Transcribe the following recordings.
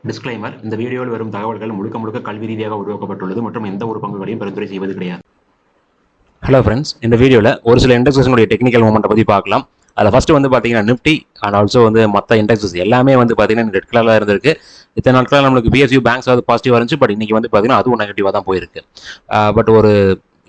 Disclaimer: இந்த வீடியோவில் வரும் தகவல்கள் முழுக்க முழுக்க கல்வி ரீதியாக உருவாக்கப்பட்டுள்ளது மற்றும் எந்த ஒரு பங்குகளையும் பரிந்துரை செய்வது கிடையாது. ஹலோ ஃப்ரெண்ட்ஸ், இந்த வீடியோவில் ஒரு சில இண்டெக்ஸஸுடைய டெக்னிக்கல் மூமெண்ட்டை பற்றி பார்க்கலாம். அதில் ஃபஸ்ட்டு வந்து பார்த்தீங்கன்னா நிஃப்டி அண்ட் ஆல்சோ வந்து மற்ற இண்டெக்ஸஸ் எல்லாமே வந்து பார்த்தீங்கன்னா ரெட் கலரில் இருந்திருக்கு. இத்தனை நாட்களாக நம்மளுக்கு பிஎஸ்யூ பேங்க்ஸ் வந்து பாசிட்டிவாக இருந்துச்சு. பட் இன்றைக்கி வந்து பார்த்தீங்கன்னா அதுவும் நெகட்டிவாக தான் போயிருக்கு. பட் ஒரு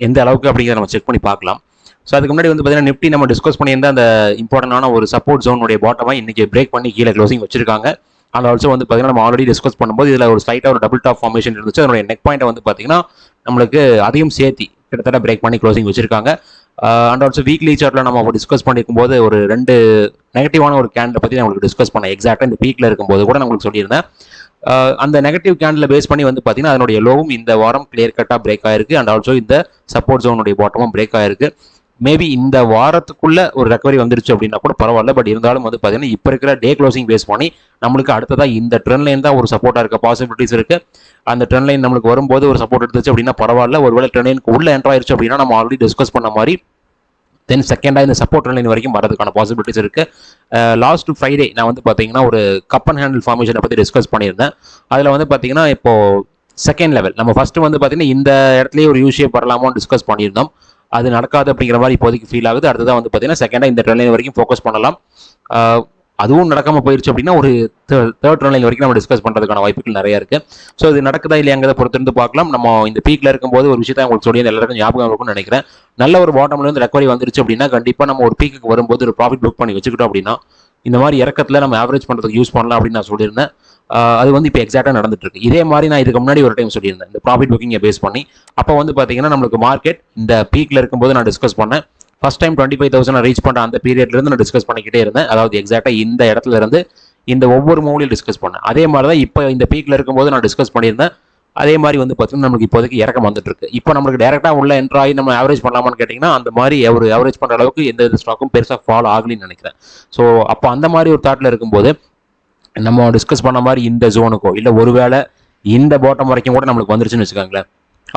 எந்த அளவுக்கு அப்படிங்கிறத நம்ம செக் பண்ணி பார்க்கலாம். ஸோ அதுக்கு முன்னாடி வந்து பார்த்தீங்கன்னா நிஃப்டி நம்ம டிஸ்கஸ் பண்ணியிருந்த அந்த இம்பார்ட்டன்டான ஒரு சப்போர்ட் ஜோனுடைய பாட்டமாக இன்றைக்கி பிரேக் பண்ணி கீழே க்ளோசிங் வச்சிருக்காங்க. அண்ட் ஆல்சோ வந்து பார்த்தீங்கன்னா நம்ம ஆல்ரெடி டிஸ்கஸ் பண்ணும்போது இதில் ஒரு ஸ்லைட்டாக ஒரு டபுள் டாப் ஃபார்மேஷன் இருந்துச்சு. அதனுடைய நெக் பாயிண்ட்டை வந்து பார்த்தீங்கன்னா நம்மளுக்கு அதையும் சேர்த்தி கிட்டத்தட்ட பிரேக் பண்ணி க்ளோசிங் வச்சிருக்காங்க. அண்ட் ஆல்சோ வீக்லி சார்ட்டில் நம்ம டிஸ்கஸ் பண்ணியிருக்கும் போது ஒரு 2 நெகட்டிவான ஒரு கேண்டில் பற்றி நான் உங்களுக்கு டிஸ்கஸ் பண்ணேன். எக்ஸாக்டாக இந்த பீக்கில் இருக்கும்போது கூட நான் உங்களுக்கு சொல்லியிருந்தேன். அந்த நெகட்டிவ் கேண்டில் பேஸ் பண்ணி வந்து பார்த்தீங்கன்னா அதனுடைய லோவும் இந்த வாரம் கிளியர் கட்டாக பிரேக் ஆயிருக்கு. அண்ட் ஆல்சோ இந்த சப்போர்ட் ஜோனுடைய பாட்டமும் பிரேக் ஆயிருக்கு. மேபி இந்த வாரத்துக்குள்ள ஒரு ரெக்கவரி வந்துருச்சு அப்படின்னா கூட பரவாயில்ல. பட் இருந்தாலும் வந்து பார்த்தீங்கன்னா இப்போ இருக்கிற டே க்ளோசிங் பேஸ் பண்ணி நம்மளுக்கு அடுத்ததாக இந்த ட்ரெண்ட் லைன் தான் ஒரு சப்போர்ட்டாக இருக்க பாசிபிலிட்டிஸ் இருக்கு. அந்த ட்ரெண்ட் லைன் நம்மளுக்கு வரும்போது ஒரு சப்போர்ட் எடுத்துச்சு அப்படின்னா பரவாயில்ல. ஒருவேளை ட்ரெண்ட் லைனுக்கு உள்ள என்டர் ஆயிருச்சு அப்படின்னா நம்ம ஆல்ரெடி டிஸ்கஸ் பண்ண மாதிரி தென் செகண்டாக இந்த சப்போர்ட் ட்ரெண்ட் லைன் வரைக்கும் வரதுக்கான பாசிபிலிட்டிஸ் இருக்கு. லாஸ்ட் ஃப்ரைடே நான் வந்து பார்த்தீங்கன்னா ஒரு கப் அண்ட் ஹேண்டில் ஃபார்மேஷனை பற்றி டிஸ்கஸ் பண்ணியிருந்தேன். அதில் வந்து பார்த்தீங்கன்னா இப்போ செகண்ட் லெவல் நம்ம ஃபர்ஸ்ட் வந்து பார்த்தீங்கன்னா இந்த இடத்துலயே ஒரு யூஷேப் வரலாமோன்னு டிஸ்கஸ் பண்ணியிருந்தோம். அது நடக்காது அப்படிங்கிற மாதிரி இப்போதைக்கு ஃபீல் ஆகுது. அடுத்ததான் வந்து பார்த்தீங்கன்னா செகண்டாக இந்த ட்ரெண்ட் லைன் வரைக்கும் ஃபோக்கஸ் பண்ணலாம். அதுவும் நடக்காமல் போயிடுச்சு அப்படின்னா ஒரு தேர்ட் ட்ரெண்ட் லைன் வரைக்கும் நம்ம டிஸ்கஸ் பண்ணுறதுக்கான வாய்ப்புகள் நிறைய இருக்கு. ஸோ இது நடக்குதா இல்லையாங்கிறத பொறுத்திருந்து பார்க்கலாம். நம்ம இந்த பீக்கில் இருக்கும்போது ஒரு விஷயத்தை உங்களுக்கு சொல்லி எல்லாருக்கும் ஞாபகம் இருக்கும்னு நினைக்கிறேன். நல்ல ஒரு பாட்டம்ல இருந்து ரெக்கவரி வந்துருச்சு அப்படின்னா கண்டிப்பாக நம்ம ஒரு பீக்கு வரும்போது ஒரு ப்ராஃபிட் புக் பண்ணி வச்சுக்கிட்டோம் அப்படின்னா இந்த மாதிரி இறக்கத்தில் நம்ம ஆவரேஜ் பண்ணுறதுக்கு யூஸ் பண்ணலாம் அப்படின்னு நான் சொல்லியிருந்தேன். அது வந்து இப்போ எக்ஸாக்டாக நடந்துட்டு இருக்கு. இதே மாதிரி நான் இதுக்கு முன்னாடி ஒரு டைம் சொல்லியிருந்தேன் இந்த ப்ராஃபிட் புக்கிங்கை பேஸ் பண்ணி. அப்போ வந்து பார்த்தீங்கன்னா நம்மளுக்கு மார்க்கெட் இந்த பீக்கில் இருக்கும்போது நான் டிஸ்கஸ் பண்ணேன். ஃபர்ஸ்ட் டைம் 25,000 ரீச் பண்ணுற அந்த பீரியட்ல இருந்து நான் டிஸ்கஸ் பண்ணிக்கிட்டே இருந்தேன். அதாவது எக்ஸாக்டாக இந்த இடத்துல இருந்து இந்த ஒவ்வொரு மூலையும் டிஸ்கஸ் பண்ணேன். அதே மாதிரி தான் இப்போ இந்த பீக்கில் இருக்கும்போது நான் டிஸ்கஸ் பண்ணியிருந்தேன். அதே மாதிரி வந்து பார்த்தீங்கன்னா நமக்கு இப்போதைக்கு இறக்கம் வந்துட்டு இருக்கு. இப்போ நம்மளுக்கு டேரெக்டாக உள்ள என்ட்ரு ஆகி நம்ம ஆவரேஜ் பண்ணலாமான்னு கேட்டிங்கன்னா அந்த மாதிரி ஒரு ஆவரேஜ் பண்ணுற அளவுக்கு எந்த ஸ்டாக்கும் பெருசாக ஃபாலோ ஆகலின்னு நினைக்கிறேன். ஸோ அப்போ அந்த மாதிரி ஒரு தாட்டில் இருக்கும்போது நம்ம டிஸ்கஸ் பண்ண மாதிரி இந்த ஜோனுக்கோ இல்லை ஒருவேளை இந்த பாட்டம் வரைக்கும் கூட நம்மளுக்கு வந்துருச்சுன்னு வச்சுக்கோங்களேன்.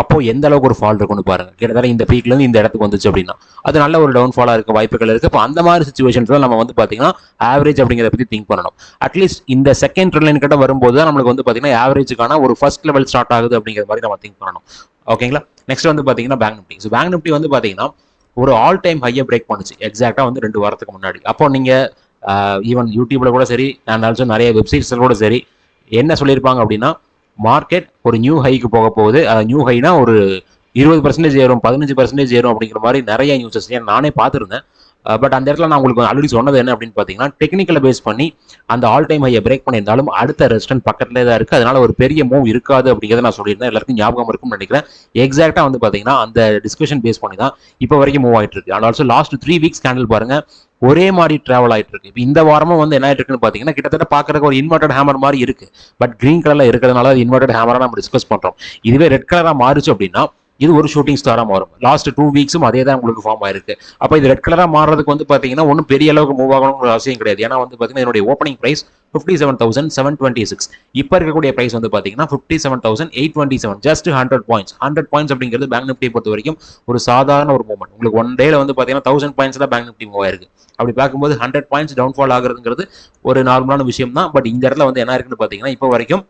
அப்போ எந்த அளவுக்கு ஒரு ஃபால் இருக்குன்னு பாருங்க. கிட்டத்தட்ட இந்த பீக்ல இருந்து இந்த இடத்துக்கு வந்துச்சு அப்படின்னா அது நல்ல ஒரு டவுன் ஃபாலா இருக்க வாய்ப்புகள் இருக்கு. இப்போ அந்த மாதிரி சுச்சுவேஷன்ஸ்ல நம்ம வந்து பாத்தீங்கன்னா ஆவரேஜ் அப்படிங்கிறத பத்தி திங்க் பண்ணணும். அட்லீஸ்ட் இந்த செகண்ட் ட்ரெண்ட் லைன் கிட்ட வரும்போது தான் நம்மளுக்கு வந்து பாத்தீங்கன்னா ஆவரேஜுக்கான ஒரு ஃபர்ஸ்ட் லெவல் ஸ்டார்ட் ஆகுது அப்படிங்கிற மாதிரி நம்ம திங்க் பண்ணணும். ஓகேங்களா? நெக்ஸ்ட் வந்து பாத்தீங்கன்னா bank Nifty. So bank Nifty வந்து பாத்தீங்கன்னா ஒரு ஆல் டைம் ஹையை பிரேக் பண்ணுச்சு எக்ஸாக்டா வந்து 2 வாரத்துக்கு முன்னாடி. அப்போ நீங்க ஈவன் யூடியூப்ல கூட சரி அண்ட் ஆல்சோ நிறைய வெப்சைட்ஸ்ல கூட சரி என்ன சொல்லியிருப்பாங்க அப்படின்னா மார்க்கெட் ஒரு நியூ ஹைக்கு போக போகுது. நியூ ஹைனா ஒரு 20% ஏறும் 15% ஏறும் அப்படிங்கிற மாதிரி நிறைய நியூஸஸ் நானே பார்த்துருந்தேன். பட் அந்த இடத்துல நான் உங்களுக்கு ஆல்ரெடி சொன்னது என்ன அப்படின்னு பார்த்தீங்கன்னா டெக்னிக்கலை பேஸ் பண்ணி அந்த ஆல் டைம் ஹையை பிரேக் பண்ணியிருந்தாலும் அடுத்த ரெசிஸ்டன்ட் பக்கத்துலேயே தான் இருக்குது. அதனால ஒரு பெரிய மூவ் இருக்காது அப்படிங்கிறத நான் சொல்லியிருந்தேன். எல்லாருக்கும் ஞாபகம் இருக்கும்னு நினைக்கிறேன். எக்ஸாக்டாக வந்து பார்த்தீங்கன்னா அந்த டிஸ்கஷன் பேஸ் பண்ணி தான் இப்போ வரைக்கும் மூவ் ஆகிட்டு இருக்கு. And also last 3 weeks candle பாருங்க ஒரே மாதிரி டிராவல் ஆகிட்டு இருக்கு. இப்போ இந்த வாரமும் வந்து என்ன ஆயிட்டு இருக்குன்னு பார்த்தீங்கன்னா கிட்டத்தட்ட பார்க்கறதுக்கு ஒரு இன்வெர்டட் ஹேமர் மாதிரி இருக்கு. பட் கிரீன் கலர்ல இருக்கிறதுனால இன்வெர்டட் ஹேமரா நம்ம டிஸ்கஸ் பண்றோம். இதுவே ரெட் கலரா மாறுச்சு அப்படின்னா இது ஒரு ஷூட்டிங் ஸ்டாரா மாறும். லாஸ்ட் 2 வீக்ஸும் அதே தான் உங்களுக்கு ஃபார்ம் ஆயிருக்கு. அப்போ இது ரெட் கலரா மாறுறதுக்கு வந்து பாத்தீங்கன்னா ஒன்றும் பெரிய அளவுக்கு மூவ் ஆகணும்னு அவசியம் கிடையாது. ஏன்னா வந்து பாத்தீங்கன்னா என்னுடைய ஓப்பனிங் பிரைஸ் 57,726. இப்போ இருக்கக்கூடிய பிரைஸ் வந்து பாத்தீங்கன்னா 57,827. Just 100 points. 100 பாயிண்ட்ஸ் அப்படிங்கிறது பேங்க் நிஃப்டி பொறுத்த வரைக்கும் ஒரு சாதாரண ஒரு மூவ்மெண்ட். உங்களுக்கு ஒன் டேல வந்து பாத்தீங்கன்னா 1000 பாயிண்ட்ஸ் தான் பேங்க் நிஃப்டி மூவ் ஆயிருக்கு. அப்படி பார்க்கும்போது 100 பாயிண்ட்ஸ் டவுன்ஃபால் ஆகுறதுங்கிறது ஒரு நார்மலான விஷயம் தான். பட் இந்த இடத்துல வந்து என்ன இருக்குன்னு பாத்தீங்கன்னா இப்போ வரைக்கும்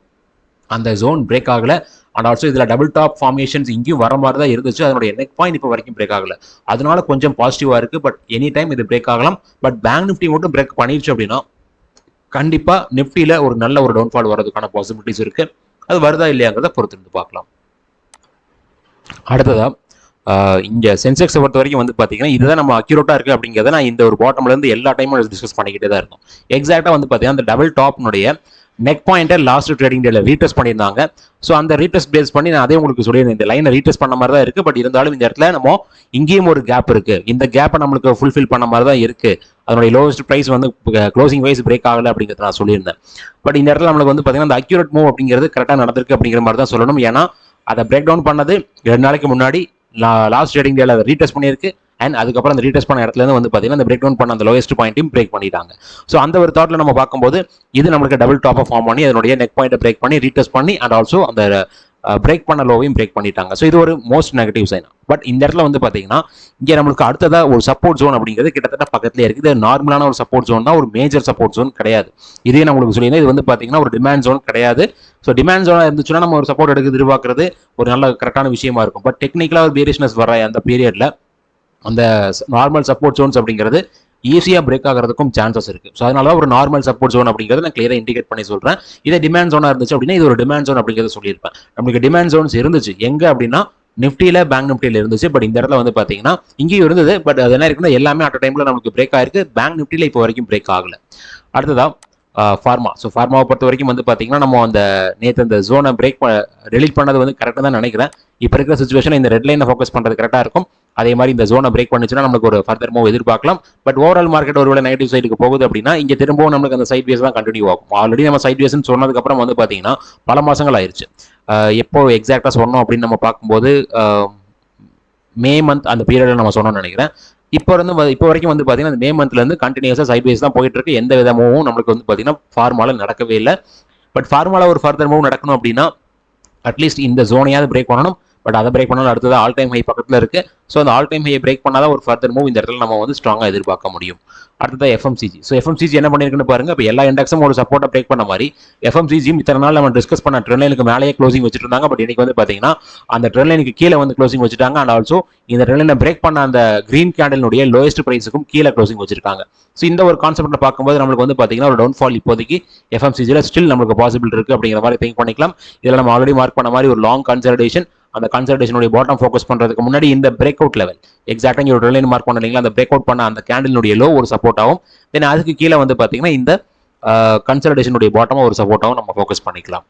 அந்த ஜோன் பிரேக் ஆகல. அண்ட் ஆல்சோ இதுல டபுள் டாப் ஃபார்மேஷன்ஸ் இங்கேயும் வர மாதிரி தான் இருந்துச்சு. அதனுடைய நெக் பாயிண்ட் இப்போ வரைக்கும் பிரேக் ஆகல. அதனால கொஞ்சம் பாசிட்டிவா இருக்கு. பட் எனி டைம் இது பிரேக் ஆகலாம். பட் பேங்க் நிஃப்டி மட்டும் பிரேக் பண்ணிருச்சு அப்படின்னா கண்டிப்பா நிஃப்டியில ஒரு நல்ல ஒரு டவுன்ஃபால் வரதுக்கான பாசிபிலிட்டிஸ் இருக்கு. அது வருதா இல்லையாங்கிறத பொறுத்திருந்து பார்க்கலாம். அடுத்ததா இங்க சென்செக்ஸை பொறுத்த வரைக்கும் வந்து பாத்தீங்கன்னா இதுதான் நம்ம அக்யூரேட்டா இருக்கு அப்படிங்கிறத நான் இந்த ஒரு பாட்டம்ல இருந்து எல்லா டைமும் டிஸ்கஸ் பண்ணிக்கிட்டே தான் இருக்கும். எக்ஸாக்டா வந்து பாத்தீங்கன்னா அந்த டபுள் டாப்னுடைய நெக் பாயிண்டை லாஸ்ட் ட்ரேடிங் டேல ரீடெஸ்ட் பண்ணியிருந்தாங்க. ஸோ அந்த ரீடெஸ்ட் பேஸ் பண்ணி நான் அதே உங்களுக்கு சொல்லியிருந்தேன். இந்த லைனை ரீடெஸ்ட் பண்ண மாதிரி தான் இருக்கு. பட் இருந்தாலும் இந்த இடத்துல நம்ம இங்கேயும் ஒரு கேப் இருக்கு. இந்த கேப்பை நம்மளுக்கு ஃபுல்ஃபில் பண்ண மாதிரி தான் இருக்கு. அதனுடைய லோவஸ்ட் பிரைஸ் வந்து க்ளோசிங் வைஸ் பிரேக் ஆகல அப்படிங்கிறத நான் சொல்லியிருந்தேன். பட் இந்த இடத்துல நம்மளுக்கு வந்து பார்த்தீங்கன்னா அந்த அக்யூரேட் மூவ் அப்படிங்கிறது கரெக்டாக நடந்திருக்கு அப்படிங்கிற மாதிரி தான் சொல்லணும். ஏன்னா அதை பிரேக் டவுன் பண்ணது 2 நாளைக்கு முன்னாடி லாஸ்ட் ட்ரேடிங் டேல ரீடெஸ்ட் பண்ணியிருக்கு. அண்ட் அதுக்கப்புறம் அந்த ரீடெஸ்ட் பண்ண இடத்துல இருந்து வந்து பார்த்தீங்கன்னா அந்த பிரேக் டவுன் பண்ண அந்த லோயஸ்ட் பாயிண்ட்டையும் பிரேக் பண்ணிட்டாங்க. ஸோ அந்த ஒரு தாட்ல நம்ம பார்க்கும்போது இது நம்மளுக்கு டபுள் டாப் ஃபார்ம் பண்ணி அதனுடைய நெக் பாயிண்ட்டை பிரேக் பண்ணி ரீடெஸ்ட் பண்ணி அண்ட் ஆல்சோ அந்த பிரேக் பண்ண லோவையும் பிரேக் பண்ணிட்டாங்க. ஸோ இது ஒரு மோஸ்ட் நெகட்டிவ் சைன். பட் இந்த இடத்துல வந்து பார்த்தீங்கன்னா இங்கே நம்மளுக்கு அடுத்ததா ஒரு சப்போர்ட் ஜோன் அப்படிங்கிறது கிட்டத்தட்ட பக்கத்துலேயே இருக்குது. இது நார்மலான ஒரு சப்போர்ட் ஜோன் தான், ஒரு மேஜர் சப்போர்ட் ஜோன் கிடையாது. இதே நம்மளுக்கு சொல்லியிருந்தேன், இது வந்து பார்த்தீங்கன்னா ஒரு டிமாண்ட் ஜோன் கிடையாது. ஸோ டிமாண்ட் ஜோனாக இருந்துச்சுன்னா நம்ம ஒரு சப்போர்ட் எடுக்க எதிர்பார்க்கறது ஒரு நல்ல கரெக்டான விஷயமா இருக்கும். பட் டெக்னிக்கலாக ஒரு வேரியேஷன்ஸ் வர அந்த பீரியட்ல அந்த நார்மல் சப்போர்ட் ஜோன்ஸ் அப்படிங்கிறது ஈஸியாக பிரேக் ஆகிறதுக்கும் சான்சஸ் இருக்கு. ஸோ அதனால ஒரு நார்மல் சப்போர்ட் ஜோன் அப்படிங்கிறத நான் கிளியராக இண்டிகேட் பண்ணி சொல்றேன். இதே டிமாண்ட் ஜோனா இருந்துச்சு அப்படின்னா இது ஒரு டிமாண்ட் ஜோன் அப்படிங்கிறத சொல்லியிருப்பேன். நம்மளுக்கு டிமாண்ட் ஜோன்ஸ் இருந்துச்சு எங்க அப்படின்னா நிஃப்டியில, பேங்க் நிஃப்டியில இருந்துச்சு. பட் இந்த இடத்துல வந்து பாத்தீங்கன்னா இங்கேயும் இருந்தது. பட் அது என்ன இருக்குன்னா எல்லாமே அட் டைம்ல நமக்கு பிரேக் ஆயிருக்கு. பேங்க் நிஃப்டியில இப்போ வரைக்கும் பிரேக் ஆகல. அடுத்ததா ஃபார்மா. ஸோ ஃபார்மாவை பொறுத்த வரைக்கும் வந்து பார்த்தீங்கன்னா நம்ம அந்த நேற்று இந்த ஜோனை பிரேக் டெலிட் பண்ணது வந்து கரெக்டாக தான் நினைக்கிறேன். இப்போ இருக்கிற சுச்சுவேஷன் இந்த ரெட் லைனை ஃபோக்கஸ் பண்ணுறது கரெக்டாக இருக்கும். அதே மாதிரி இந்த ஜோனை பிரேக் பண்ணிச்சுன்னா நமக்கு ஒரு ஃபர்தர் மூவ் எதிர்பார்க்கலாம். பட் ஓவரால் மார்க்கெட் ஒருவேளை நெகட்டிவ் சைடுக்கு போகுது அப்படின்னா இங்கே திரும்பவும் நமக்கு அந்த சைட் வேஸ் தான் கண்டினியூ ஆகும். ஆல்ரெடி நம்ம சைட் வேஸ்ன்னு சொன்னதுக்கப்புறம் வந்து பார்த்தீங்கன்னா பல மாதங்கள் ஆயிடுச்சு. எப்போ எக்ஸாக்டாக சொன்னோம் அப்படின்னு நம்ம பார்க்கும்போது மே மந்த் அந்த பீரியடில் நம்ம சொன்னோம்னு நினைக்கிறேன். இப்போ வரைக்கும் வந்து பார்த்தீங்கன்னா அந்த மே மந்த்லேருந்து கண்டினியூஸாக சைட் வேஸ் தான் போயிட்டு இருக்கு. எந்த வித மூவும் நம்மளுக்கு வந்து பார்த்தீங்கன்னா ஃபார்மால நடக்கவே இல்லை. பட் ஃபார்மால ஒரு ஃபர்தர் மூவ் நடக்கணும் அப்படின்னா அட்லீஸ்ட் இந்த ஜோனையாவது பிரேக் பண்ணணும். பட் அதை பிரேக் பண்ணாலும் அடுத்தது ஆல் டைம் ஹை பக்கத்தில் இருக்கு. ஸோ அந்த ஆல் டைம் ஹையை பிரேக் பண்ணாதான் ஒரு ஃபர்தர் மூவ் இந்த இடத்துல நம்ம வந்து ஸ்ட்ராங்காக எதிர்பார்க்க முடியும். அடுத்தது எஃப்எம்சிஜி. ஸோ எஃப்எம்சிஜி என்ன பண்ணிருக்குன்னு பாருங்க. இப்போ எல்லா இண்டெக்ஸும் ஒரு சப்போர்ட்டை பிரேக் பண்ண மாதிரி எஃப்எம்சிஜியும் இத்தனை நாள் நம்ம டிஸ்கஸ் பண்ண ட்ரெண்ட் லைனுக்கு மேலேயே க்ளோசிங் வச்சுட்டு இருந்தாங்க. பட் இன்னைக்கு வந்து பார்த்தீங்கன்னா அந்த ட்ரெண்ட் லைனுக்கு கீழே வந்து க்ளோசிங் வச்சுட்டாங்க. அண்ட் ஆல்சோ இந்த ட்ரெண்ட் லைனை பிரேக் பண்ண அந்த கிரீன் கேண்டலினுடைய லோயஸ்ட் பிரைஸுக்கும் கீழே க்ளோசிங் வச்சிருக்காங்க. ஸோ இந்த ஒரு கான்செப்ட்ல பார்க்கும்போது நம்மளுக்கு வந்து பார்த்தீங்கன்னா ஒரு டவுன்ஃபால் இப்போதைக்கு எஃப்எம்சிஜியில் ஸ்டில் நமக்கு பாசிபிள் இருக்கு அப்படிங்கிற மாதிரி திங்க் பண்ணிக்கலாம். இதில் நம்ம ஆல்ரெடி மார்க் பண்ண மாதிரி ஒரு லாங் கன்சல்டேஷன், அந்த கன்சல்டேஷனுடைய பாட்டம் ஃபோக்கஸ் பண்றதுக்கு முன்னாடி இந்த பிரேக் அவுட் லெவல் எக்ஸாக்டா இங்க ஒரு லைன் மார்க் பண்ணீங்களா, அந்த பிரேக் அவுட் பண்ண அந்த கேண்டிலுடைய லோ ஒரு சப்போர்ட் ஆகும். தென் அதுக்கு கீழே வந்து பாத்தீங்கன்னா இந்த கன்சல்டேஷனுடைய பாட்டமா ஒரு சப்போர்ட்டாகவும் நம்ம ஃபோக்கஸ் பண்ணிக்கலாம்.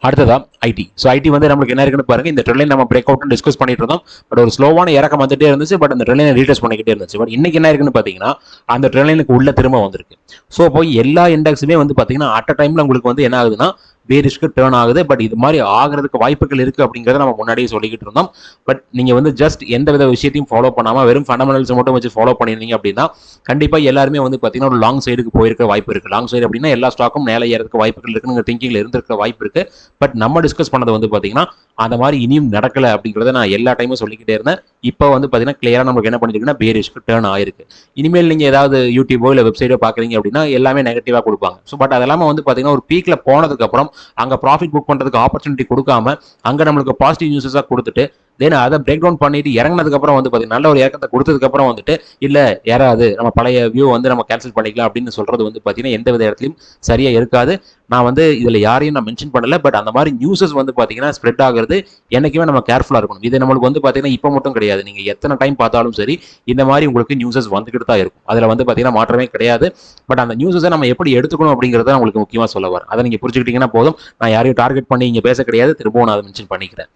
அடுத்ததா ஐடி. ஸோ ஐடி வந்து நம்மளுக்கு என்ன இருக்குன்னு பாருங்க. இந்த ட்ரெண்ட் நம்ம பிரேக் அவுட் டிஸ்கஸ் பண்ணிட்டு இருந்தோம். பட் ஒரு ஸ்லோவான இறக்கம் வந்துட்டே இருந்துச்சு. பட் அந்த ட்ரெண்ட் ரீடெஸ்ட் பண்ணிக்கிட்டே இருந்துச்சு. பட் இன்னைக்கு என்ன இருக்குன்னு பாத்தீங்கன்னா அந்த ட்ரெண்ட் உள்ள திரும்ப வந்திருக்கு. ஸோ போய் எல்லா இண்டெக்ஸுமே வந்து பாத்தீங்கன்னா அட் அ டைம்ல உங்களுக்கு வந்து என்ன ஆகுதுன்னா பேரிஷ்க்கு டேர்ன் ஆகுது. பட் இது மாதிரி ஆகிறதுக்கு வாய்ப்புகள் இருக்கு அப்படிங்கிறத நம்ம முன்னாடியே சொல்லிக்கிட்டு இருந்தோம். பட் நீங்க வந்து ஜஸ்ட் எந்த வித விஷயத்தையும் ஃபாலோ பண்ணாம வெறும் ஃபண்டமெண்டல்ஸ் மட்டும் வச்சு ஃபாலோ பண்ணிருந்தீங்க அப்படின்னா கண்டிப்பா எல்லாருமே வந்து பாத்தீங்கன்னா ஒரு லாங் சைடுக்கு போயிருக்க வாய்ப்பு இருக்கு. லாங் சைடு அப்படின்னா எல்லா ஸ்டாக்கும் மேலே ஏறதுக்கு வாய்ப்புகள் இருக்குன்னு திங்கிங்ல இருந்திருக்க வாய்ப்பு இருக்கு. பட் நம்ம டிஸ்கஸ் பண்ணது வந்து பாத்தீங்கன்னா அந்த மாதிரி இனியும் நடக்கல அப்படிங்கிறத நான் எல்லா டைமும் சொல்லிக்கிட்டே இருந்தேன். இப்போ வந்து பாத்தீங்கன்னா கிளியரா நமக்கு என்ன பண்ணிருக்குன்னா பேரிஷ்க்கு டேர்ன் ஆயிருக்கு. இனிமேல் நீங்க ஏதாவது யூடியூபோ இல்லை வெப்சைட்டோ பாக்குறீங்க அப்படின்னா எல்லாமே நெகட்டிவா கொடுப்பாங்க. ஸோ பட் அதெல்லாம வந்து பாத்தீங்கன்னா ஒரு பீக்ல போனதுக்கு அப்புறம் அங்க ப்ராஃபிட் புக் பண்றதுக்கு ஆப்பர்ச்சுனிட்டி கொடுக்காம அங்க நம்மளுக்கு பாசிட்டிவ் நியூஸஸா கொடுத்துட்டு தென் அதை பிரேக் டவுன் பண்ணிட்டு இறங்கினதுக்கு அப்புறம் வந்து பாத்தீங்கன்னா நல்ல ஒரு இறக்கத்தை கொடுத்ததுக்கு அப்புறம் வந்துட்டு இல்ல யாராவது நம்ம பழைய வியூ வந்து நம்ம கேன்சல் பண்ணிக்கலாம் அப்படின்னு சொல்றது வந்து பாத்தீங்கன்னா எந்த வித இடத்துலையும் சரியா இருக்காது. நான் வந்து இதுல யாரையும் நான் மென்ஷன் பண்ணல. பட் அந்த மாதிரி நியூஸஸ் வந்து பாத்தீங்கன்னா ஸ்ப்ரெட் ஆகுறது என்னைக்குமே நம்ம கேர்ஃபுல்லா இருக்கணும். இது நம்மளுக்கு வந்து பாத்தீங்கன்னா இப்போ மட்டும் கிடையாது. நீங்க எத்தனை டைம் பார்த்தாலும் சரி இந்த மாதிரி உங்களுக்கு நியூஸஸ் வந்துகிட்டு தான் இருக்கும். அதுல வந்து பாத்தீங்கன்னா மாற்றமே கிடையாது. பட் அந்த நியூஸஸை நம்ம எப்படி எடுத்துக்கணும் அப்படிங்கறத உங்களுக்கு முக்கியமா சொல்ல வரேன். அதை நீங்க புரிஞ்சுக்கிட்டீங்கன்னா போதும். நான் யாரையும் டார்கெட் பண்ணி இங்க பேச கிடையாது. திரும்பவும் நான் அதை மென்ஷன் பண்ணிக்கிறேன்.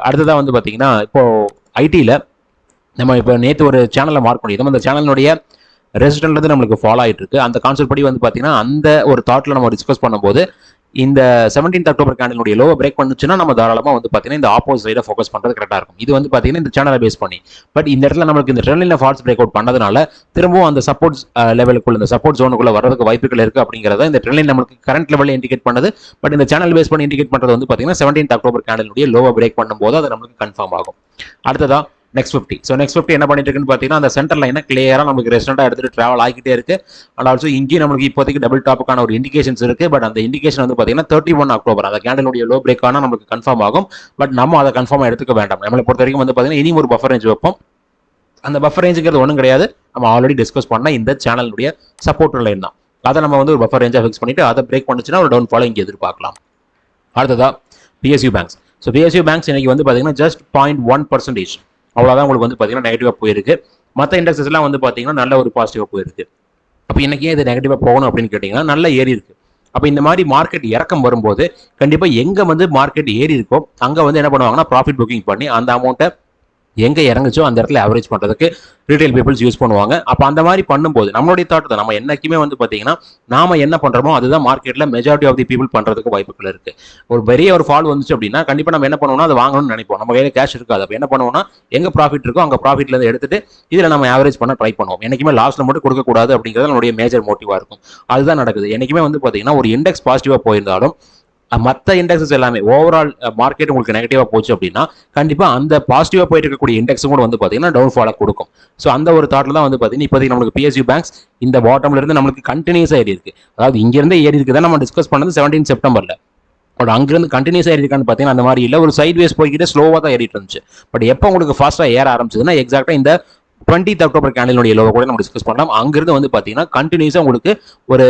அடுத்ததான் வந்து பாத்தீங்கன்னா இப்போ ஐடியில நம்ம இப்போ நேற்று ஒரு சேனலை மார்க் பண்ணியிருந்தோம். அந்த சேனலுடைய ரெசிஸ்டன்ட் வந்து நம்மளுக்கு ஃபாலோ ஆயிட்டு இருக்கு. அந்த கான்செப்ட் படி வந்து பாத்தீங்கன்னா அந்த ஒரு தாட்ல நம்ம டிஸ்கஸ் பண்ணும்போது இந்த 17th அக்டோபர் கேண்டிலுடைய லோவை பிரேக் பண்ணுச்சுன்னா நம்ம தாராளமா வந்து பாத்தீங்கன்னா இந்த ஆப்போசிட் சைடை ஃபோக்கஸ் பண்றது கரெக்டா இருக்கும். இது வந்து பாத்தீங்கன்னா இந்த சேனலை பேஸ் பண்ணி. பட் இந்த இடத்துல நமக்கு இந்த ட்ரெண்ட் லைன்ல ஃபால்ஸ் பிரேக் அவுட் பண்ணதுனால திரும்பவும் அந்த சப்போர்ட் லெவலுக்குள்ள இந்த சப்போர்ட் ஜோனுக்குள்ள வரதுக்கு வாய்ப்புகள் இருக்கு அப்படிங்கறத இந்த ட்ரெண்ட் லைன் நமக்கு கரண்ட் லெவலில் இண்டிகேட் பண்ணுது. பட் இந்த சேனல் பேஸ் பண்ணி இண்டிகேட் பண்றது வந்து பாத்தீங்கன்னா 17th அக்டோபர் கேண்டிலுடைய லோவை பிரேக் பண்ணும்போது அது நமக்கு கன்ஃபார்ம் ஆகும். அடுத்ததா நெக்ஸ்ட் 50. ஸோ நெக்ஸ்ட் 50 என்ன பண்ணிட்டு இருக்குன்னு பார்த்தீங்கன்னா அந்த சென்டர் லைனை கிளியரா நமக்கு ரெஸ்டண்டாக எடுத்துட்டு டிராவல் ஆகிட்டே இருக்கு. அண்ட் ஆல்சோ இங்கேயும் நமக்கு இப்போதைக்கு டபுள் டாப்புக்கான ஒரு இண்டிகேஷன்ஸ் இருக்கு. பட் அந்த இண்டிகேஷன் வந்து பார்த்தீங்கன்னா 31 அக்டோபர் அந்த கேண்டலுடைய லோ பிரேக் ஆனால் நமக்கு கன்ஃபார்ம் ஆகும். பட் நம்ம அதை கன்ஃபார்மாக எடுத்துக்க வேண்டாம். நம்மளை பொறுத்த வரைக்கும் வந்து பார்த்தீங்கன்னா இனி ஒரு பஃபர் ரேஞ்ச் வைப்போம். அந்த பஃபர் ரேஞ்சுங்கிறது ஒன்றும் கிடையாது. நம்ம ஆல்ரெடி டிஸ்கஸ் பண்ண இந்த சேனலுடைய சப்போர்ட் லைன் தான். அதை நம்ம வந்து ஒரு பஃபர் ரேஞ்சாக ஃபிக்ஸ் பண்ணிட்டு அதை பிரேக் பண்ணுச்சுன்னா ஒரு டவுன் ஃபாலோ இங்கே எதிர்பார்க்கலாம். அடுத்ததா PSU banks. So PSU banks இன்னைக்கு வந்து பார்த்தீங்கன்னா ஜஸ்ட் 0.1% அவ்வளோதான் உங்களுக்கு வந்து பார்த்தீங்கன்னா நெகட்டிவாக போயிருக்கு. மற்ற இண்டெக்ஸஸ் எல்லாம் வந்து பார்த்தீங்கன்னா நல்ல ஒரு பாசிட்டிவாக போயிருக்கு. அப்போ இன்னைக்கு இது நெகட்டிவாக போகணும் அப்படின்னு கேட்டிங்கன்னா நல்ல ஏறி இருக்கு. அப்போ இந்த மாதிரி மார்க்கெட் இறக்கம் வரும்போது கண்டிப்பாக எங்கே வந்து மார்க்கெட் ஏறி இருக்கோ அங்கே வந்து என்ன பண்ணுவாங்கன்னா ப்ராஃபிட் புக்கிங் பண்ணி அந்த அமௌண்ட்டை எங்கே இறங்குச்சோ அந்த இடத்துல அவரேஜ் பண்ணுறதுக்கு ரீட்டைல் பீப்புள்ஸ் யூஸ் பண்ணுவாங்க. அப்போ அந்த மாதிரி பண்ணும்போது நம்மளுடைய தாட் தான். நம்ம என்னைக்குமே வந்து பார்த்தீங்கன்னா நாம என்ன பண்ணுறோமோ அதுதான் மார்க்கெட்டில் மெஜாரிட்டி ஆஃப் தி பீப்புள் பண்ணுறதுக்கு வாய்ப்புகள் இருக்கு. ஒரு பெரிய ஒரு ஃபால் வந்துச்சு அப்படின்னா கண்டிப்பாக நம்ம என்ன பண்ணுவோம்னா அதை வாங்கணும்னு நினைப்போம். நம்ம கையில் கேஷ் இருக்காது. அப்போ என்ன பண்ணுவோம்னா எங்கே ப்ராஃபிட் இருக்கோ அங்கே ப்ராஃபிட்லேருந்து எடுத்துட்டு இதில் நம்ம ஆவரேஜ் பண்ண ட்ரை பண்ணுவோம். என்னைக்குமே லாஸ்ட்டில் மட்டும் கொடுக்கக்கூடாது அப்படிங்கிறது நம்மளுடைய மேஜர் மோட்டிவாக இருக்கும். அதுதான் நடக்குது. என்னைக்குமே வந்து பார்த்தீங்கன்னா ஒரு இண்டெக்ஸ் பாசிட்டிவாக போயிருந்தாலும் மற்ற இண்டெக்ஸஸ் எல்லாமே ஓவரால் மார்க்கெட் உங்களுக்கு நெகட்டிவாக போச்சு அப்படின்னா கண்டிப்பாக அந்த பாசிட்டிவாக போயிட்டு இருக்கக்கூடிய இண்டெக்ஸும் கூட வந்து பார்த்தீங்கன்னா டவுன்ஃபாலாக கொடுக்கும். ஸோ அந்த ஒரு தாட்டில் தான் வந்து பார்த்தீங்கன்னா இப்போதைக்கு நம்மளுக்கு பிஎஸ்யூ பேங்க்ஸ் இந்த பாட்டம்ல இருந்து நம்மளுக்கு கண்டினியூஸாக ஏறி இருக்கு. அதாவது இங்கிருந்து ஏறி இருக்கு தான் நம்ம டிஸ்கஸ் பண்ணது 17 செப்டம்பரில். பட் அங்கிருந்து கண்டினியூஸாக ஏறி இருக்கான்னு பார்த்தீங்கன்னா அந்த மாதிரி இல்லை, ஒரு சைட்வேஸ் போய்கிட்டு ஸ்லோவாக தான் ஏறிட்டு இருந்துச்சு. பட் எப்போ உங்களுக்கு ஃபாஸ்ட்டாக ஏற ஆரம்பிச்சதுன்னா எக்ஸாக்டாக இந்த 20th அக்டோபர் கேண்டிலுடைய லோவை கூட நம்ம டிஸ்கஸ் பண்ணலாம். அங்கிருந்து வந்து பார்த்தீங்கன்னா கண்டினியூஸாக உங்களுக்கு ஒரு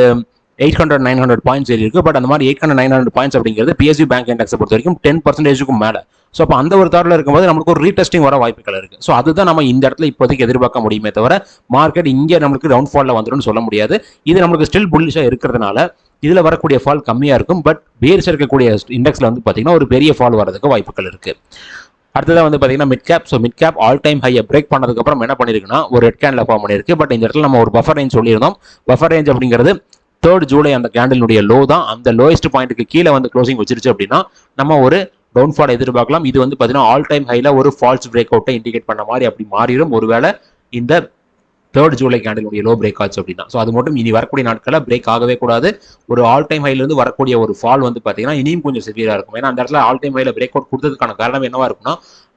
800-900 பாயிண்ட்ஸ் ஏறி இருக்கு. பட் அந்த மாதிரி 800-900 பாயிண்ட்ஸ் அப்படிங்கிறது பிஎஸ்யூ பேங்க் இண்டெக்ஸை பொறுத்த வரைக்கும் 10% மேலே. ஸோ அப்போ அந்த ஒரு தாட்டில் இருக்கும்போது நமக்கு ஒரு ரீடெஸ்டிங் வர வாய்ப்புகள் இருக்கு. ஸோ அதுதான் நம்ம இந்த இடத்துல இப்போதைக்கு எதிர்பார்க்க முடியுமே தவிர மார்க்கெட் இங்கே நமக்கு டவுன் ஃபாலில் வந்துடும் சொல்ல முடியாது. இது நமக்கு ஸ்டில் புல்லிஷாக இருக்கிறதுனால இதில் வரக்கூடிய ஃபால் கம்மியாக இருக்கும். பட் பேர்ஸ் இருக்கக்கூடிய இண்டெக்ஸில் வந்து பார்த்தீங்கன்னா ஒரு பெரிய ஃபால் வரதுக்கு வாய்ப்புகள் இருக்கு. அடுத்ததாக வந்து பார்த்தீங்கன்னா mid cap. So mid cap all time ஹையை பிரேக் பண்ணதுக்கப்புறம் என்ன பண்ணியிருக்குன்னா ஒரு ரெட் கேண்டில் ஃபார்ம் பண்ணியிருக்கு. பட் இந்த இடத்துல நம்ம ஒரு பஃபர் ரேஞ்ச் சொல்லியிருந்தோம். பஃபர் ரேஞ்ச் அப்படிங்கிறது 3rd ஜூலை அந்த கேண்டிலுடைய லோ தான். அந்த லோயஸ்ட் பாயிண்ட்டுக்கு கீழே வந்து க்ளோசிங் வச்சிருச்சு அப்படின்னா நம்ம ஒரு டவுன்ஃபால் எதிர்பார்க்கலாம். இது வந்து பார்த்தீங்கன்னா ஆல் டைம் ஹைல ஒரு ஃபால்ஸ் பிரேக் அவுட்டை இண்டிகேட் பண்ண மாதிரி அப்படி மாறிடும் ஒருவேளை இந்த 3rd ஜூலை கேண்டிலுடைய லோ பிரேக் ஆச்சு அப்படின்னா. ஸோ அது மட்டும் இனி வரக்கூடிய நாட்களில் பிரேக் ஆகவே கூடாது. ஒரு ஆல் டைம் ஹைலேருந்து வரக்கூடிய ஒரு ஃபால் வந்து பார்த்தீங்கன்னா இனியும் கொஞ்சம் சிவியராக இருக்கும். ஏன்னா அந்த இடத்துல ஆல் டைம் ஹைல பிரேக் அவுட் கொடுத்ததுக்கான காரணம் என்னவா இருக்குன்னா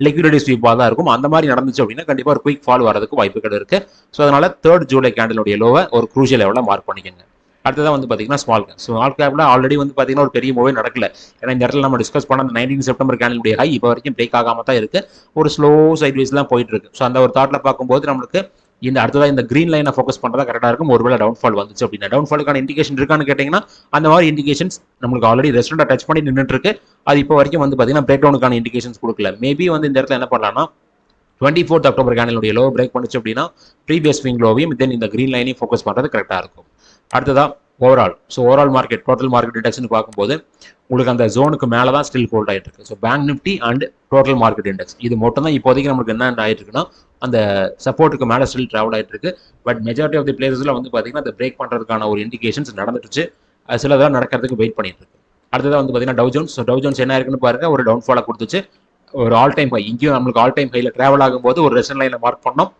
லிக்விடிட்டி ஸ்வீப்பாக தான் இருக்கும். அந்த மாதிரி நடந்துச்சு அப்படின்னா கண்டிப்பாக ஒரு குயிக் ஃபால் வரதுக்கு வாய்ப்புகள் இருக்கு. ஸோ அதனால 3rd ஜூலை கேண்டிலுடைய லோவை ஒரு க்ரூஷியல் லெவலில் மார்க் பண்ணிக்கோங்க. அடுத்ததான் வந்து பார்த்தீங்கன்னா ஸ்மால் கேப். ஸ்மால் கேப்ல ஆல்ரெடி வந்து பார்த்தீங்கன்னா ஒரு பெரிய மூவே நடக்கல. ஏன்னா இந்த இடத்துல நம்ம டிஸ்கஸ் பண்ண அந்த 19 செப்டம்பர் கேண்டிலுடைய ஹை இப்போ வரைக்கும் பிரேக் ஆகாம தான் இருக்கு. ஒரு ஸ்லோ சைட்வேஸ் தான் போயிட்டு இருக்கு. ஸோ அந்த ஒரு தாட்ல பார்க்கும்போது நம்மளுக்கு இந்த அடுத்ததான் இந்த கிரீன் லைனை ஃபோக்கஸ் பண்ணுறதா கரெக்டாக இருக்கும். ஒருவேளை டவுன்ஃபால் வந்துச்சு அப்படின்னா டவுன்ஃபாலுக்கான இண்டிகேஷன் இருக்கான்னு கேட்டிங்கன்னா அந்த மாதிரி இண்டிகேஷன்ஸ் நம்மளுக்கு ஆல்ரெடி ரெஸ்டாரண்ட் டச் பண்ணி நின்றுட்டு இருக்கு. அது இப்போ வரைக்கும் வந்து பார்த்தீங்கன்னா பிரேக் டவுனுக்கான இண்டிகேஷன்ஸ் கொடுக்கல. மேபி வந்து இந்த இடத்துல என்ன பண்ணலாம்னா 24th அக்டோபர் கேண்டிலுடைய லோ பிரேக் பண்ணுச்சு அப்படின்னா ப்ரீவியஸ் ஸ்விங் லோவையும் தென் இந்த கிரீன் லைனையும் ஃபோக்கஸ் பண்ணுறது கரெக்டாக இருக்கும். அடுத்ததான் overall. So overall market total market இண்டெக்ஸ்னு பார்க்கும்போது உங்களுக்கு அந்த ஜோனுக்கு மேலே தான் ஸ்டில் ஹோல்ட் ஆகிட்டு இருக்கு. So bank Nifty and total market index இது மட்டும் தான் இப்போதைக்கு நமக்கு என்ன ஆகிட்டு இருக்குன்னா அந்த சப்போர்ட்டுக்கு மேலே ஸ்டில் ட்ராவல் ஆகிட்டு இருக்கு. பட் மெஜாரிட்டி ஆஃப் தி பிளேசஸ்ல வந்து பார்த்தீங்கன்னா அந்த பிரேக் பண்ணுறதுக்கான ஒரு இண்டிகேஷன்ஸ் நடந்துருச்சு. சிலதான் நடக்கிறதுக்கு வெயிட் பண்ணிட்டு இருக்கு. அடுத்ததான் வந்து பார்த்தீங்கன்னா tau Jones. So tau Jones என்ன இருக்குன்னு பாருங்க, ஒரு டவுன்ஃபாலை கொடுத்துச்சு. ஒரு ஆல் டைம் ஹை இங்கேயும் நம்மளுக்கு ஆல் டைம் ஹைல ட்ராவல் ஆகும்போது ஒரு ரெசன் லைனை மார்க் பண்ணோம்.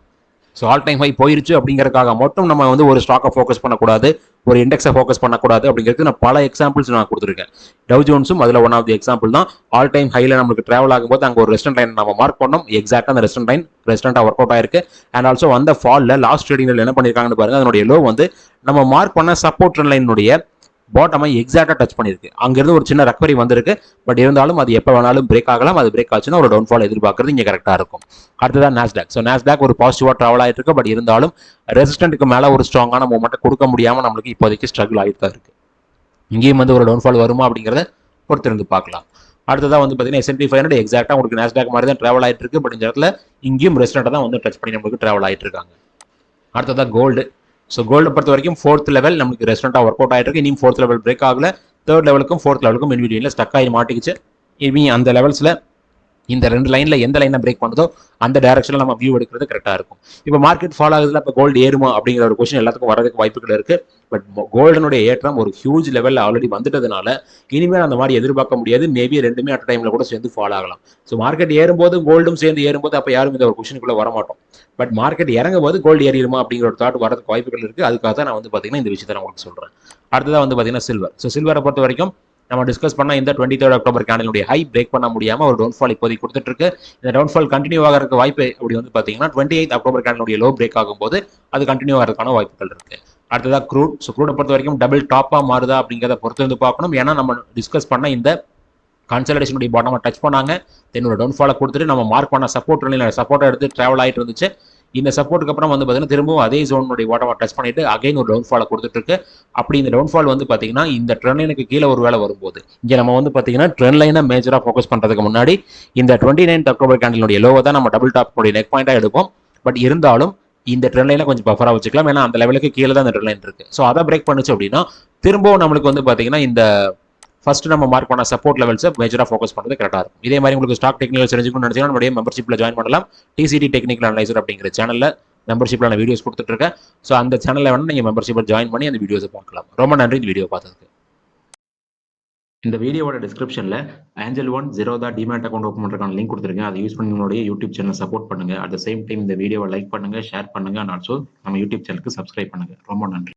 ஸோ ஆல் டைம் ஹை போயிருச்சு அப்படிங்கிறதுக்காக மட்டும் நம்ம வந்து ஒரு ஸ்டாக்கை ஃபோக்கஸ் பண்ணக்கூடாது, ஒரு இண்டெக்ஸை ஃபோக்கஸ் பண்ணக்கூடாது அப்படிங்கிறது நான் பல எக்ஸாம்பிள்ஸ் நான் கொடுத்துருக்கேன். டவ் ஜோன்ஸும் அதில் ஒன் ஆஃப் தி எக்ஸாம்பிள் தான். ஆல் டைம் ஹைல நமக்கு ட்ராவல் ஆகும்போது அங்கே ஒரு ரெஸ்டன்ட் லைன் நம்ம மார்க் பண்ணோம். எக்ஸாக்டாக அந்த ரெஸ்டன்ட்டாக ஒர்க் அவுட் ஆயிருக்கு. அண்ட் ஆல்சோ அந்த ஃபாலில் லாஸ்ட் ட்ரேடிங்கில் என்ன பண்ணியிருக்காங்கன்னு பாருங்க, அதனுடைய லோ வந்து நம்ம மார்க் பண்ண சப்போர்ட் லைனுடைய பாட்டமை எக்ஸாக்டாக டச் பண்ணியிருக்கு. அங்கிருந்து ஒரு சின்ன ரெக்கவரி வந்திருக்கு. பட் இருந்தாலும் அது எப்போ வேணாலும் பிரேக் ஆகலாம். அது பிரேக் ஆச்சுன்னா ஒரு டவுன்ஃபால் எதிர்பார்க்கறது இங்கே கரெக்டாக இருக்கும். அடுத்ததான் நாஸ்டாக். ஸோ நாஸ்டாக் ஒரு பாசிட்டிவாக ட்ராவல் ஆகிட்டு இருக்கு. பட் இருந்தாலும் ரெசிஸ்டன்ட்டுக்கு மேலே ஒரு ஸ்ட்ராங்கான மூவ்மெண்ட்டை கொடுக்க முடியாமல் நம்மளுக்கு இப்போதைக்கு ஸ்ட்ரகிள் ஆகிட்டு தான் இருக்கு. இங்கேயும் வந்து ஒரு டவுன்ஃபால் வருமா அப்படிங்கிறத பொறுத்திருந்து பார்க்கலாம். அடுத்ததான் வந்து பார்த்தீங்கன்னா S&P 500 எக்ஸாக்டாக உங்களுக்கு நாஸ்டாக் மாதிரி தான் ட்ராவல் ஆகிட்டு இருக்கு. பட் இந்த இடத்துல இங்கேயும் ரெசிஸ்டன்ட்டை தான் வந்து டச் பண்ணி நம்மளுக்கு ட்ராவல் ஆகிட்டு இருக்காங்க. அடுத்ததான் கோல்டு. ஸோ கோல்டை பொறுத்த வரைக்கும் 4th லெவல் நமக்கு ரெஸ்டாரண்டாக ஒர்க் அவுட் ஆகிட்டு இருக்கு. இனியும் 4th லெவல் பிரேக் ஆகல. 3rd லெவலுக்கும் 4th லெவலுக்கும் இன்விடியில் ஸ்டக் ஆகி மாட்டிக்கிச்சு. இனி அந்த லெவல்ஸில் இந்த 2 லைனில் எந்த லைனை பிரேக் பண்ணுதோ அந்த டைரக்ஷனில் நம்ம வியூ எடுக்கிறது கரெக்டாக இருக்கும். இப்போ மார்க்கெட் ஃபால் ஆகுதுல, இப்போ கோல்டு ஏறுமா அப்படிங்கிற ஒரு கொஸ்டின் எல்லாத்துக்கும் வரதுக்கு வாய்ப்புகள் இருக்கு. பட் கோல்டனுடைய ஏற்றம் ஒரு ஹியூஜ் லெவலில் ஆல்ரெடி வந்துட்டதுனால இனிமேல் அந்த மாதிரி எதிர்பார்க்க முடியாது. மேபி ரெண்டுமே அட் டைமில் கூட சேர்ந்து ஃபால் ஆகலாம். ஸோ மார்க்கெட் ஏறும்போது கோல்டும் சேர்ந்து ஏறும்போது அப்போ யாரும் இந்த ஒரு கொஸ்டினுக்குள்ளே வரமாட்டோம். பட் மார்க்கெட் இறங்கும் போது கோல்டு ஏறிடுமா அப்படிங்கிற ஒரு தாட் வரதுக்கு வாய்ப்புகள் இருக்கு. அதுக்காக தான் நான் வந்து பார்த்தீங்கன்னா இந்த விஷயத்தை நான் உங்களுக்கு சொல்றேன். அடுத்ததான் வந்து பார்த்தீங்கன்னா சில்வர். ஸோ சில்வரை பொறுத்த வரைக்கும் நம்ம டிஸ்கஸ் பண்ண இந்த 23rd அக்டோபர் கேண்டிலுடைய ஹை பிரேக் பண்ண முடியாம ஒரு டவுன்ஃபால் இப்போதைக்கு கொடுத்துட்டு இருக்கு. இந்த டவுன்ஃபால் கண்டினியூ ஆகிறதுக்கு வாய்ப்பு அப்படி வந்து பார்த்தீங்கன்னா 28th அக்டோபர் கேண்டிலுடைய லோ பிரேக் ஆகும்போது அது கண்டினியூ ஆகிறதுக்கான வாய்ப்புகள் இருக்கு. அடுத்ததா க்ரூட். ஸோ க்ரூடை பொறுத்த வரைக்கும் டபுள் டாப்பா மாறுதா அப்படிங்கிறத பொறுத்து வந்து பார்க்கணும். ஏன்னா நம்ம டிஸ்கஸ் பண்ண இந்த கன்சல்டேஷனுடைய பாட்டமாக டச் பண்ணாங்க. தென் ஒரு டவுன்ஃபாலை கொடுத்துட்டு நம்ம மார்க் பண்ண சப்போர்ட்டை எடுத்து ட்ராவல் ஆகிட்டு இருந்துச்சு. இந்த சப்போர்ட்டுக்கு அப்புறம் வந்து பார்த்தீங்கன்னா திரும்பவும் அதே ஜோனுடைய பாட்டமாக டச் பண்ணிட்டு அகைன் ஒரு டவுன்ஃபாலை கொடுத்துட்டு இருக்கு. அப்படி இந்த டவுன்ஃபால் வந்து பார்த்தீங்கன்னா இந்த ட்ரெண்ட் லைனுக்கு கீழே ஒரு வேலை வரும்போது இங்கே நம்ம வந்து பார்த்தீங்கன்னா ட்ரெண்ட் லைனை மேஜராக ஃபோக்கஸ் பண்ணுறதுக்கு முன்னாடி இந்த 29th அக்டோபர் கேண்டிலுடைய லோவை தான் நம்ம டபுள் டாப் நெக் பாயிண்டாக எடுப்போம். பட் இருந்தாலும் இந்த ட்ரெண்ட் லைனை கொஞ்சம் பஃபராக வச்சுக்கலாம். ஏன்னா அந்த லெவலுக்கு கீழே தான் அந்த ட்ரெண்ட் லைன் இருக்கு. ஸோ அதை பிரேக் பண்ணுச்சு அப்படின்னா திரும்பவும் நம்மளுக்கு வந்து பார்த்தீங்கன்னா இந்த ஃபர்ஸ்ட் நம்ம மார்க் பண்ண சப்போர்ட் லெவல்ஸை மேஜராக ஃபோக்கஸ் பண்ணுறது கரெக்டாக இருக்கும். இதே மாதிரி உங்களுக்கு ஸ்டாக் டெக்னிக்கல் தெரிஞ்சுக்கணும்னு நினைச்சீங்கன்னா நம்மளுடைய மெம்பர்ஷிப்பில் ஜாயின் பண்ணலாம். TCT டெக்னிக்கல் அனலைசர் அப்படிங்கிற சேனலில் மெம்பர்ஷிப்பில் நான் வீடியோஸ் கொடுத்துட்ருக்கேன். ஸோ அந்த சேனலில் வேணால் நீங்கள் மெம்பர்ஷிப்பில் ஜாயின் பண்ணி அந்த வீடியோஸை பார்க்கலாம். ரொம்ப நன்றி இந்த வீடியோ பார்த்ததுக்கு. இந்த வீடியோவோட டிஸ்கிரிப்ஷனில் Angel One Zerodha demat account open பண்ணுறதுக்கான லிங்க் கொடுத்துருக்கேன். அதை யூஸ் பண்ணி உங்களுடைய யூடியூப் சேனல் சப்போர்ட் பண்ணுங்கள். அட் த சேம் டைம் இந்த வீடியோவை லைக் பண்ணுங்கள், ஷேர் பண்ணுங்கள், அண்ட் ஆல்சோ நம்ம யூடியூப் சேனலுக்கு சப்ஸ்கிரைப் பண்ணுங்கள். ரொம்ப நன்றி.